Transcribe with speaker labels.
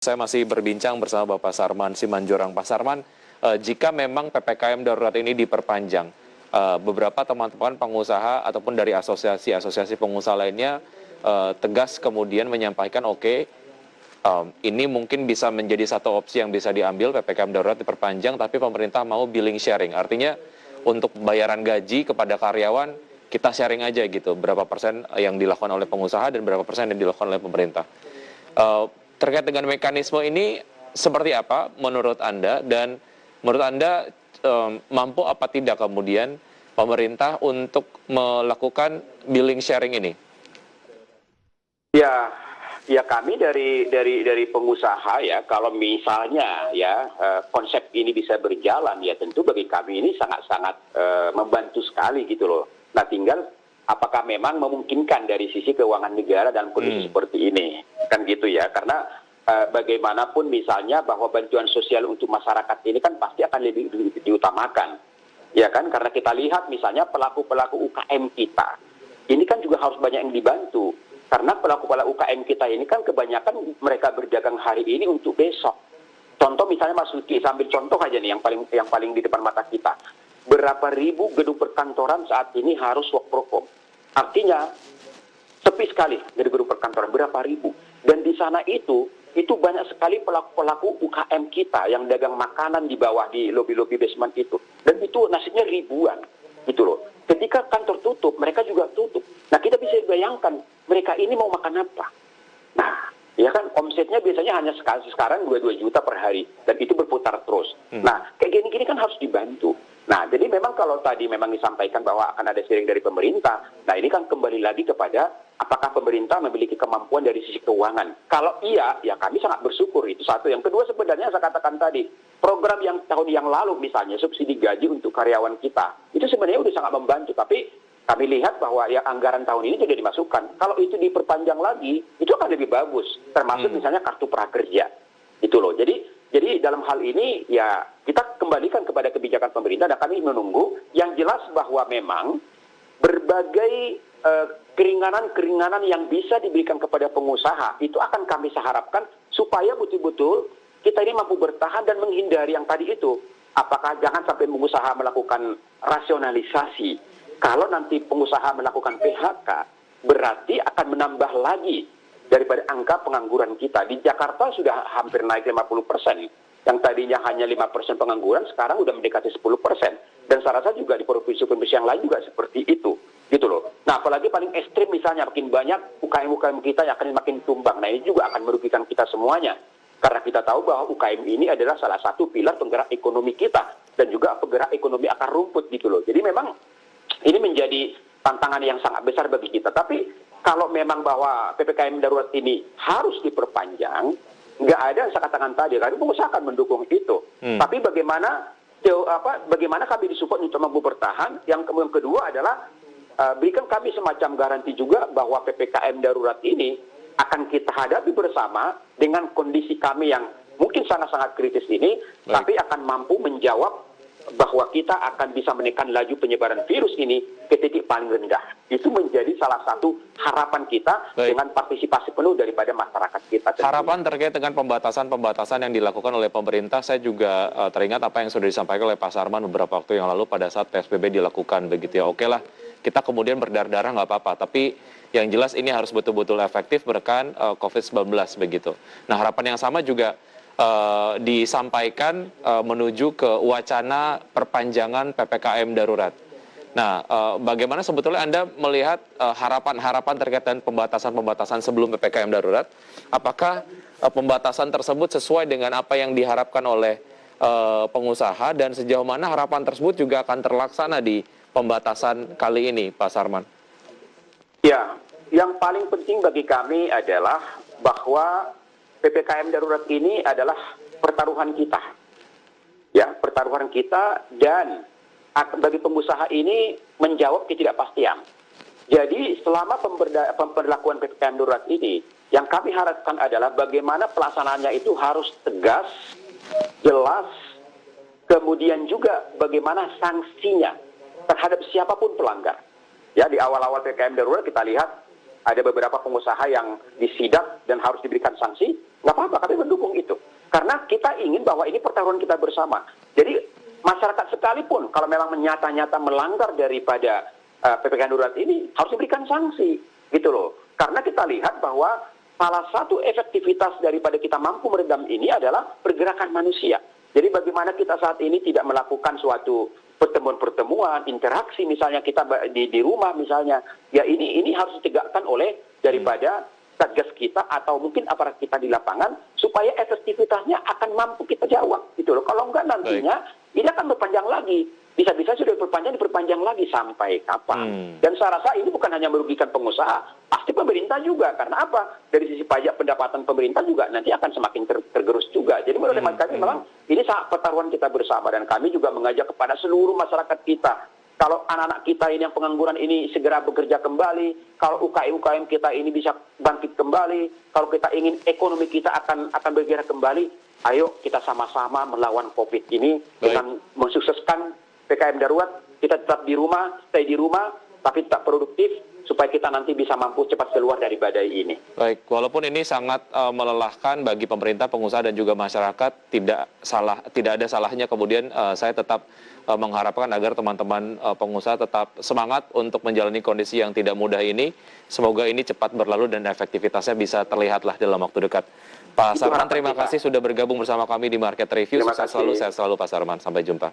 Speaker 1: Saya masih berbincang bersama Bapak Sarman Simanjorang. Pak Sarman, jika memang PPKM darurat ini diperpanjang, beberapa teman-teman pengusaha ataupun dari asosiasi-asosiasi pengusaha lainnya tegas kemudian menyampaikan, oke, ini mungkin bisa menjadi satu opsi yang bisa diambil, PPKM darurat diperpanjang, tapi pemerintah mau billing sharing. Artinya untuk bayaran gaji kepada karyawan, kita sharing aja gitu, berapa persen yang dilakukan oleh pengusaha dan berapa persen yang dilakukan oleh pemerintah. Terkait dengan mekanisme ini seperti apa menurut Anda, dan menurut Anda mampu apa tidak kemudian pemerintah untuk melakukan billing sharing ini?
Speaker 2: Ya kami dari pengusaha ya, kalau misalnya ya konsep ini bisa berjalan ya tentu bagi kami ini sangat-sangat membantu sekali gitu loh. Nah tinggal apakah memang memungkinkan dari sisi keuangan negara dalam kondisi seperti ini, kan gitu ya. Karena bagaimanapun misalnya bahwa bantuan sosial untuk masyarakat ini kan pasti akan lebih diutamakan, ya kan. Karena kita lihat misalnya pelaku-pelaku UKM kita, ini kan juga harus banyak yang dibantu. Karena pelaku-pelaku UKM kita ini kan kebanyakan mereka berdagang hari ini untuk besok. Contoh misalnya Mas Luki, sambil contoh aja nih yang paling di depan mata kita. Berapa ribu gedung perkantoran saat ini harus work from home. Artinya sepi sekali dari gedung perkantoran, berapa ribu. Dan di sana itu banyak sekali pelaku-pelaku UKM kita yang dagang makanan di bawah di lobi-lobi basement itu. Dan itu nasibnya ribuan gitu loh. Ketika kantor tutup, mereka juga tutup. Nah kita bisa bayangkan mereka ini mau makan apa. Nah ya kan omsetnya biasanya hanya sekarang 22 juta per hari. Dan itu berputar terus. Nah kayak gini-gini kan harus dibantu. Nah, jadi memang kalau tadi memang disampaikan bahwa akan ada sharing dari pemerintah, nah ini kan kembali lagi kepada apakah pemerintah memiliki kemampuan dari sisi keuangan. Kalau iya, ya kami sangat bersyukur, itu satu. Yang kedua sebenarnya saya katakan tadi, program yang tahun yang lalu misalnya subsidi gaji untuk karyawan kita, itu sebenarnya sudah sangat membantu, tapi kami lihat bahwa ya anggaran tahun ini sudah dimasukkan. Kalau itu diperpanjang lagi, itu akan lebih bagus, termasuk misalnya kartu prakerja. Itu loh. Jadi dalam hal ini ya kita kembalikan kepada kebijakan pemerintah dan kami menunggu yang jelas bahwa memang berbagai keringanan-keringanan yang bisa diberikan kepada pengusaha itu akan kami harapkan supaya betul-betul kita ini mampu bertahan dan menghindari yang tadi itu. Apakah jangan sampai pengusaha melakukan rasionalisasi. Kalau nanti pengusaha melakukan PHK berarti akan menambah lagi daripada angka pengangguran kita. Di Jakarta sudah hampir naik 50%. Yang tadinya hanya 5% pengangguran, sekarang sudah mendekati 10%. Dan saya rasa juga di provinsi-provinsi yang lain juga seperti itu. Gitu loh. Nah, apalagi paling ekstrim misalnya, makin banyak UKM-UKM kita yang akan makin tumbang. Nah, ini juga akan merugikan kita semuanya. Karena kita tahu bahwa UKM ini adalah salah satu pilar penggerak ekonomi kita. Dan juga penggerak ekonomi akar rumput gitu loh. Jadi memang ini menjadi tantangan yang sangat besar bagi kita. Tapi kalau memang bahwa PPKM darurat ini harus diperpanjang, nggak ada yang saya katakan tadi, kami pengusaha akan mendukung itu. Tapi bagaimana kami disupport untuk mampu bertahan? Yang kedua adalah berikan kami semacam garansi juga bahwa PPKM darurat ini akan kita hadapi bersama dengan kondisi kami yang mungkin sangat-sangat kritis ini, tapi akan mampu menjawab bahwa kita akan bisa menekan laju penyebaran virus ini ke titik paling rendah. Itu menjadi salah satu harapan kita dengan partisipasi penuh daripada masyarakat kita.
Speaker 1: Harapan terkait dengan pembatasan-pembatasan yang dilakukan oleh pemerintah, saya juga teringat apa yang sudah disampaikan oleh Pak Sarman beberapa waktu yang lalu pada saat PSBB dilakukan begitu ya. Oke lah, kita kemudian berdarah-darah nggak apa-apa, tapi yang jelas ini harus betul-betul efektif menekan COVID-19 begitu. Nah harapan yang sama juga disampaikan menuju ke wacana perpanjangan PPKM darurat. Nah, bagaimana sebetulnya Anda melihat harapan-harapan terkait dengan pembatasan-pembatasan sebelum PPKM darurat? Apakah pembatasan tersebut sesuai dengan apa yang diharapkan oleh pengusaha, dan sejauh mana harapan tersebut juga akan terlaksana di pembatasan kali ini, Pak Sarman?
Speaker 2: Ya, yang paling penting bagi kami adalah bahwa PPKM darurat ini adalah pertaruhan kita. Ya, pertaruhan kita, dan bagi pengusaha ini menjawab ketidakpastian. Jadi selama pemberlakuan PPKM darurat ini, yang kami harapkan adalah bagaimana pelaksanaannya itu harus tegas, jelas, kemudian juga bagaimana sanksinya terhadap siapapun pelanggar. Ya, di awal-awal PPKM darurat kita lihat ada beberapa pengusaha yang disidak dan harus diberikan sanksi. nggak apa-apa, kami mendukung itu. Karena kita ingin bahwa ini pertaruhan kita bersama. Jadi masyarakat sekalipun kalau memang nyata-nyata melanggar daripada PPKM darurat ini harus diberikan sanksi, gitu loh. Karena kita lihat bahwa salah satu efektivitas daripada kita mampu meredam ini adalah pergerakan manusia. Jadi bagaimana kita saat ini tidak melakukan suatu pertemuan-pertemuan, interaksi misalnya kita di rumah misalnya, ya ini harus ditegakkan oleh daripada satgas kita atau mungkin aparat kita di lapangan supaya efektivitasnya akan mampu kita jawab gitu loh. Kalau enggak nantinya ini akan berpanjang lagi. Bisa-bisa sudah diperpanjang lagi sampai kapan. Dan saya rasa ini bukan hanya merugikan pengusaha, pasti pemerintah juga. Karena apa? Dari sisi pajak pendapatan pemerintah juga nanti akan semakin tergerus juga. Jadi menurut hemat kami memang ini sangat pertaruhan kita bersama dan kami juga mengajak kepada seluruh masyarakat kita. Kalau anak-anak kita ini yang pengangguran ini segera bekerja kembali, kalau UKM kita ini bisa bangkit kembali, kalau kita ingin ekonomi kita akan bergerak kembali, ayo kita sama-sama melawan COVID ini dengan mensukseskan PPKM darurat, kita tetap di rumah, stay di rumah, tapi tetap produktif supaya kita nanti bisa mampu cepat keluar dari badai ini.
Speaker 1: Baik, walaupun ini sangat melelahkan bagi pemerintah, pengusaha dan juga masyarakat, tidak ada salahnya kemudian saya tetap mengharapkan agar teman-teman pengusaha tetap semangat untuk menjalani kondisi yang tidak mudah ini. Semoga ini cepat berlalu dan efektivitasnya bisa terlihatlah dalam waktu dekat. Pak Sarman, terima kasih sudah bergabung bersama kami di Market Review. Sukses selalu, sehat selalu Pak Sarman. Sampai jumpa.